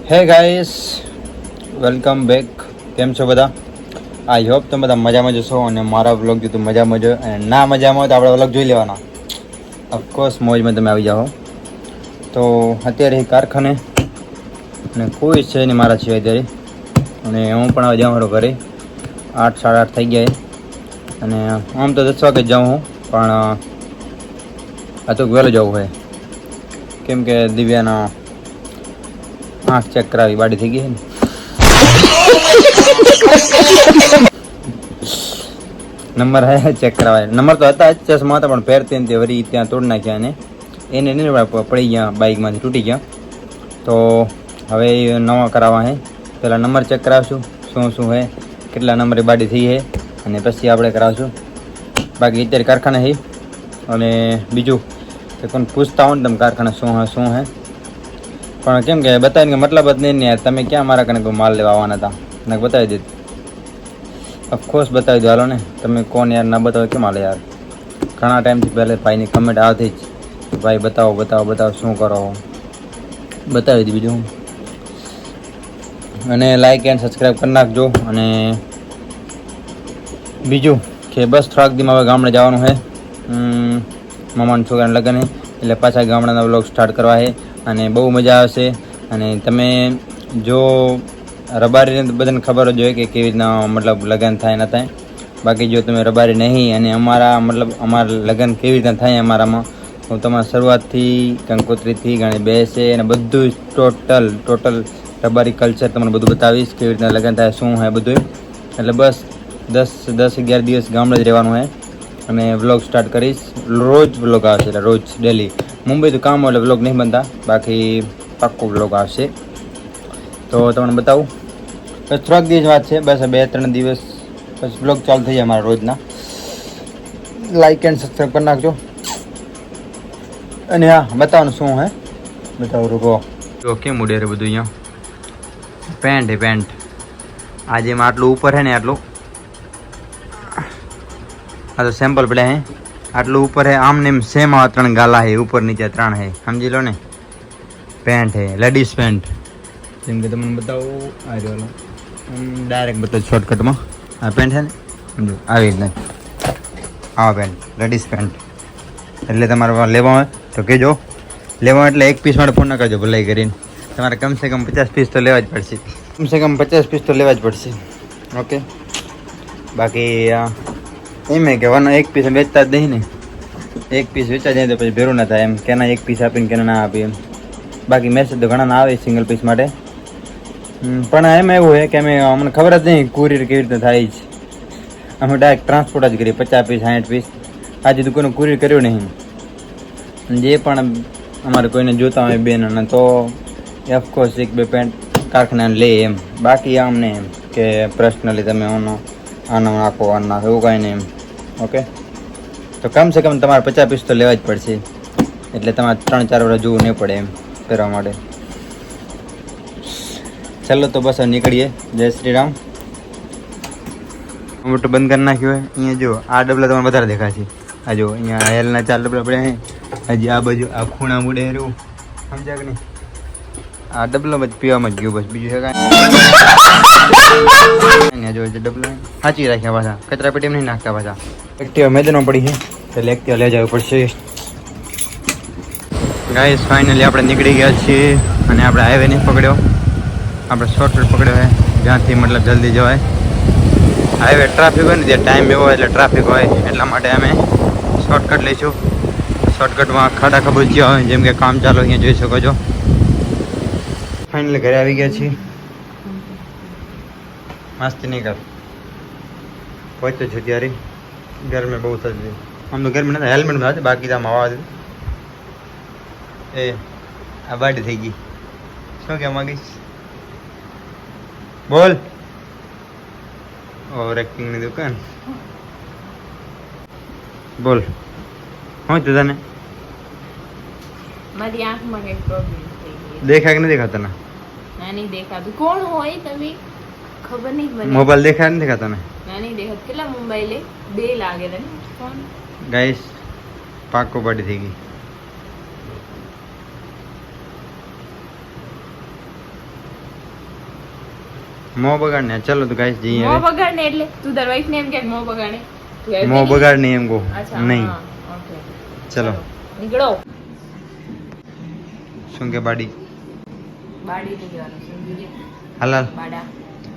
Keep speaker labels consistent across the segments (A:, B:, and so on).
A: હે guys, welcome back. કેમ છો બધા? આઈ હોપ તમે બધા મજામાં જશો અને મારા વ્લોગ જો મજામાં જો અને ના મજામાં હોય તો આપણે વ્લોગ જોઈ લેવાના. ઓફકોર્સ મોજમાં તમે આવી જાઓ. તો અત્યારે કારખાને અને કોઈ છે નહીં મારા સિવાય અત્યારે, અને હું પણ હવે જાઉં ઘરે. 8 સાડા 8 થઈ ગયા અને આમ તો 10 વાગે જાઉં હું, પણ આ તો વહેલું જવું હોય કેમ કે દિવ્યાના આંખ ચેક કરાવી બાડી થઈ ગઈ છે ને. નંબર હે ચેક કરાવાય. નંબર તો હતા જ, ચશ્મા હતા પણ પહેરતી ને તે વળી ત્યાં તોડી નાખ્યા અને એને નહીં પડી ગયા, બાઇકમાંથી તૂટી ગયા. તો હવે એ નવા કરાવવા હે. પહેલાં નંબર ચેક કરાવશું શું શું હે, કેટલા નંબરે બાડી થઈ છે, અને પછી આપણે કરાવશું. બાકી અત્યારે કારખાને છે. અને બીજું કે કોને પૂછતા હોય ને તમે કારખાને શું હે, પણ કેમ કે બતાવીને કે મતલબ જ નહીં ને યાર. તમે ક્યાં મારા કને કોઈ માલ લેવા આવવાના હતા? ને બતાવી દીધું. ઓફકોર્સ બતાવી દો હાલો ને. તમે કોણ યાર, ના બતાવો કેમ હાલે યાર? ઘણા ટાઈમથી પહેલે ભાઈની કમેન્ટ આવતી જ, ભાઈ બતાવો બતાવો બતાવો શું કરો. બતાવી દીધું બીજું. અને લાઈક એન્ડ સબસ્ક્રાઈબ કરી નાખજો. અને બીજું કે બસ થોડાક દીમાં હવે ગામડે જવાનું છે. મામાના છોકરાને લગ્ન છે એટલે પાછા ગામડાના વ્લોગ સ્ટાર્ટ કરવા છે અને બહુ મજા આવશે. અને તમે જો રબારીને બધાને ખબર જ હોય કે કેવી રીતના મતલબ લગ્ન થાય ના થાય. બાકી જો તમે રબારી નહીં અને અમારા લગ્ન કેવી રીતના થાય અમારામાં, હું તમારા શરૂઆતથી કંકોત્રીથી ગાણી બેસે અને બધું ટોટલ રબારી કલ્ચર તમને બધું બતાવીશ, કેવી રીતના લગ્ન થાય શું હોય બધું. એટલે બસ 10-11 દિવસ ગામડે જ રહેવાનું હોય અને વ્લોગ સ્ટાર્ટ કરીશ. રોજ વ્લોગ આવશે, એટલે રોજ ડેલી. મુંબઈ તો કામ હોય એટલે વ્લોગ નહીં બનતા, બાકી પાક્કો વ્લોગ આવશે. તો તમને બતાવું. બસ થોડાક દિવસ વાત છે, બસ 2-3 દિવસ પછી વ્લોગ ચાલુ થઈ જાય અમારા રોજના. લાઈક એન્ડ સબસ્ક્રાઈબ કરી નાખજો. અને હા, બતાવવાનું શું હે બતાવું રૂકો. જો કેમ ઉડે રે બધું અહીંયા. પેન્ટ હે પેન્ટ. આજે એમાં આટલું ઉપર હે ને, આટલું આ તો સેમ્પલ પડ્યા હે. આટલું ઉપર હે, આમ ને એમ સેમ આવા 3 ગાલા હે, ઉપર નીચે 3 હે, સમજી લો ને. પેન્ટ હે, લેડીઝ પેન્ટ. જેમ કે તમને બતાવું, આ રહ્યો ડાયરેક્ટ બતાવું શોર્ટકટમાં. આ પેન્ટ છે ને, સમજો આવી રીતના આવા પેન્ટ, લેડીઝ પેન્ટ. એટલે તમારે લેવા હોય તો કહેજો. લેવા એટલે એક પીસ માટે ફોન ના કરજો ભલાઈ કરીને. તમારે કમસે કમ 50 પીસ તો લેવા જ પડશે. કમસે કમ 50 પીસ તો લેવા જ પડશે. ઓકે. બાકી એમ કે એક પીસ વેચતા જ નહીં ને. એક પીસ વેચા જાય તો પછી ભેરું ના થાય એમ, કેના એક પીસ આપીને કેના ના આપી એમ. બાકી મેસેજ તો ઘણા ના આવે સિંગલ પીસ માટે. પણ એમાં એવું છે કે અમને ખબર જ નહીં કુરિયર કેવી રીતે થાય છે. અમે ડાયરેક્ટ ટ્રાન્સપોર્ટ જ કરીએ. 50 પીસ 60 પીસ આજે તો કોઈનું કુરિયર કર્યું નહીં. જે પણ અમારે કોઈને જોતા હોય બેન તો ઓફકોર્સ 1-2 પેન્ટ કારખાના લે એમ. બાકી આમને એમ કે પર્સનલી તમે આનો નાખો આનો નાખો એવું કાંઈ નહીં એમ. ઓકે. તો કમસે કમ તમારે 50 પીસ તો લેવા જ પડશે. એટલે તમારે 3-4 વર્ષ જોવું નહીં પડે એમ પહેરવા માટે. ચાલો તો બસ નીકળીએ. જય શ્રી રામ. મોટું બંધ કરી નાખ્યું હોય. અહીંયા જો આ ડબલા તમને વધારે દેખાશે. આ જો અહીંયા હેલના 4 ડબલા પડ્યા છે. હજી આ બાજુ આ ખૂણા મૂડે રહ્યું, સમજ્યા કે નહીં? આ ડબલો જ પીવામાં જ ગયું બસ, બીજું છે કાંઈ. જો ડબલા સાચી રાખ્યા પાછા, કચરા પેટી નહીં નાખતા પાછા. એક્ટિવા મેદાનમાં પડી છે એટલે એક્ટિવા લઈ જવું પડશે. ગાઈસ ફાઇનલી આપણે નીકળી ગયા છીએ અને આપણે હાઈવે નહીં પકડ્યો, આપણે શોર્ટકટ પકડ્યો છે જ્યાંથી મતલબ જલ્દી જવાય. હાઈવે ટ્રાફિક હોય ને ત્યાં ટાઈમ એવો હોય એટલે ટ્રાફિક હોય, એટલા માટે અમે શોર્ટકટ લઈશું. શોર્ટકટમાં ખાડા ખબૂચિયા હોય, જેમ કે કામ ચાલુ અહીંયા જોઈ શકો છો. ફાઇનલી ઘરે આવી ગયા છીએ. મસ્તી નહીં કર પહોંચ્યો છું ત્યારે. ગરમી બહુ થતી. આમ તો ગરમી નથી, હેલ્મેટમાં હતી, બાકી તો આમ હવા હતી. એ આ બાડી થઈ ગઈ. શું કહેવા માંગીશ? બોલ. ઓવર એક્ટિંગની દુકાન. બોલ શું થયું તને?
B: મારી આંખમાં કઈ પ્રોબ્લેમ થઈ ગઈ.
A: દેખાય કે નથી દેખાતા? ના
B: નહીં દેખાતું. કોણ હોય તમે? ખબર નહીં મને.
A: મોબાઈલ દેખાય નથી દેખાતા ને?
B: નહીં દેખાત. કેટલા મોબાઈલે 2 લાગે ને ફોન.
A: ગાઈસ પાકો બાડી થઈ ગઈ. મોં બગાડ ને ચલો તો ગાઈસ જઈએ
B: મોં
A: હવે
B: બગાડ ને એટલે તું તાર વાઈફ ને એમ કે મોં બગાડે
A: મોં બગાડ નહીં એમ કહો
B: અચ્છા
A: નહીં
B: હા, okay.
A: ચલો
B: નીકળો
A: શું કે બાડી
B: બાડી નહીં જવાનું સમજી ગઈ?
A: હાલાલ
B: બાડા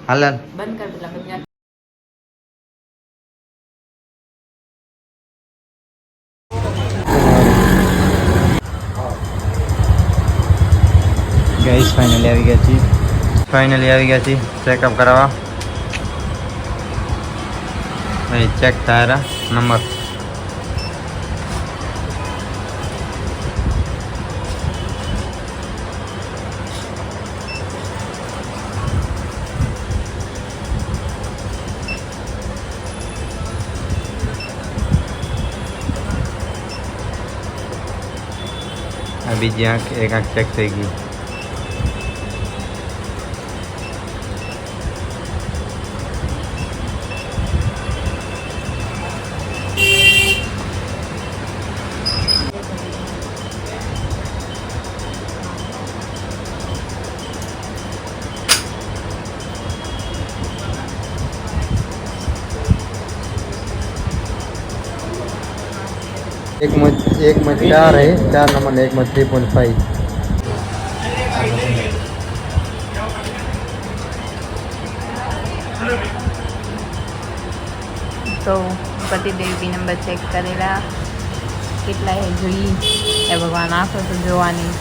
A: હાલાલ
B: બંધ કર પેલા બંધ કર.
A: ગાઈસ ફાઇનલી આવી ગયા છીએ ચેકઅપ કરાવવા અહીં ચેક થાય નંબર આ બીજી આંખ એક આંખ ચેક થઈ ગઈ एक में 4 है 4 नंबर ने एक में 3.5
B: તો પતિદેવ બી નંબર ચેક કરેલા કેટલા એ જોઈ એ ભગવાન આંખો તો જોવાની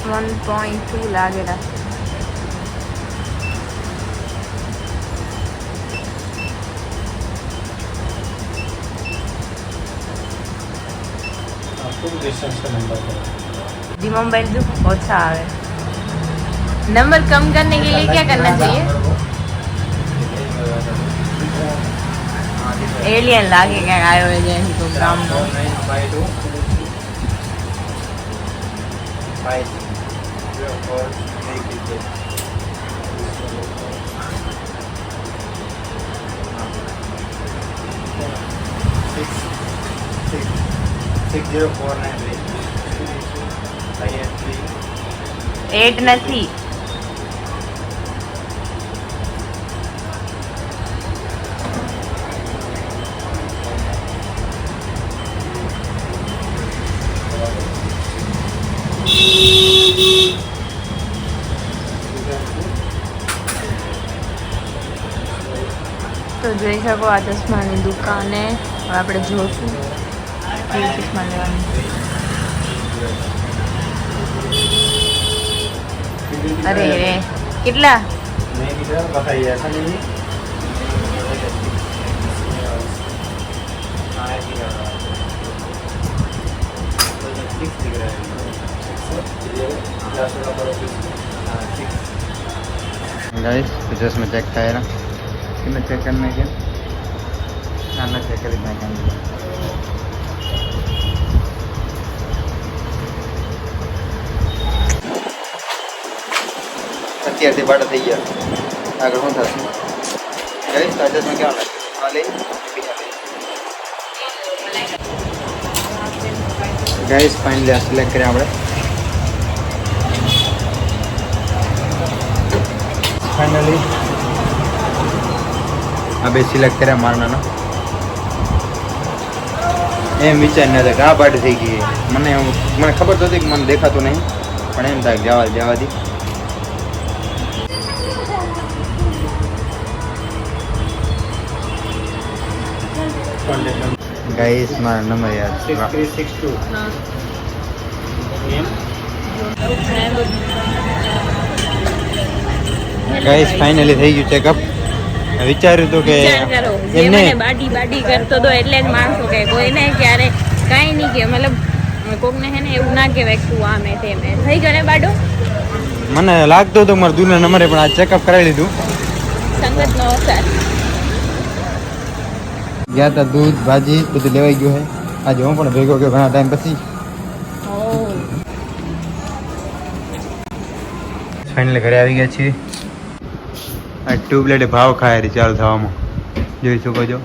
B: .2 લાગેલા जी मोबाइल जो अच्छा आवे नंबर कम करने के लिए क्या करना चाहिए एलियन लागे क्या आयो है जैसे प्रोग्राम में एट नहीं તો જોઈ શકો આ ચશ્માની દુકાને હવે આપણે જોશું કેવી ચશ્મા લેવાની અરે રે કેટલા
A: गाइस चश्मा चेक થાય कितना चेक करना है क्या ना चेक कर इतना क्या અત્યારથી બાટા થઈ ગયા આગળ શું થશે ગાઈસ તાજસમાં કેવા લાગે આ લઈ ગાઈસ ફાઇનલી આ સિલેક્ટ કર્યા આપણે ફાઇનલી આ બે સિલેક્ટ કર્યા મારનાનો એમ વિચાર ન થાય કે આ બાટી થઈ ગઈ મને ખબર તો હતી કે મને દેખાતું નહીં પણ એમ થાય જવા દી गाइस मारा नंबर यार 6362 गाइस फाइनली થઈ ગયું ચેકઅપ વિચાર્યું તો કે
B: એમને બાડી કરતો તો એટલે જ માણસો કે કોઈને ક્યારે કાઈ નહીં કે મતલબ કોકને હે ને એવું ના કહેવાય તું આમે તેમ થઈ ગયો ને બાડો
A: મને લાગતો તો મારા દૂરના નંબરે પણ આ ચેકઅપ કરાવી લીધું
B: સંગતનો અસર
A: ગયા તા દૂધ ભાજી બધું લેવાઈ ગયું હે આજે હું પણ ભેગો ગયો ઘણા ટાઈમ પછી ફાઇનલી ઘરે આવી ગયા છીએ આ ટ્યુબલાઇટ ભાવ ખાય ચાલુ થવામાં જોઈ શકો છો